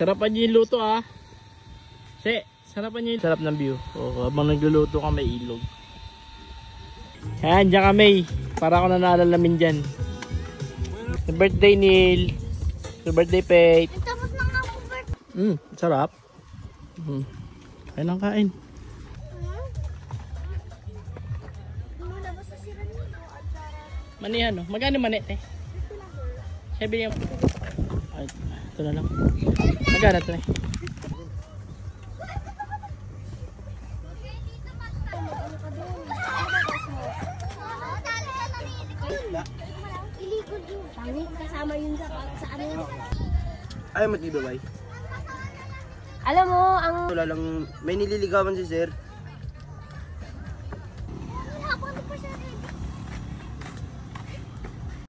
Sarapan niyo yung luto ah. Sarapan niyo yung sarap ng view. Oh, habang nagluluto ka may ilog. Yan, dyan kami. Para ako nanalalamin dyan. Happy birthday, Neil. Happy birthday, Faith. Tapos na nga akong birthday. Sarap. Kain lang kain. Manihan no? Magkano manet eh? Sabi niya. Ay, ito na lang. Magkano ito eh? Kasama yun sa ano. Ayaw mo dito, bay? Alam mo, ang... Wala lang, may nililigawan si sir.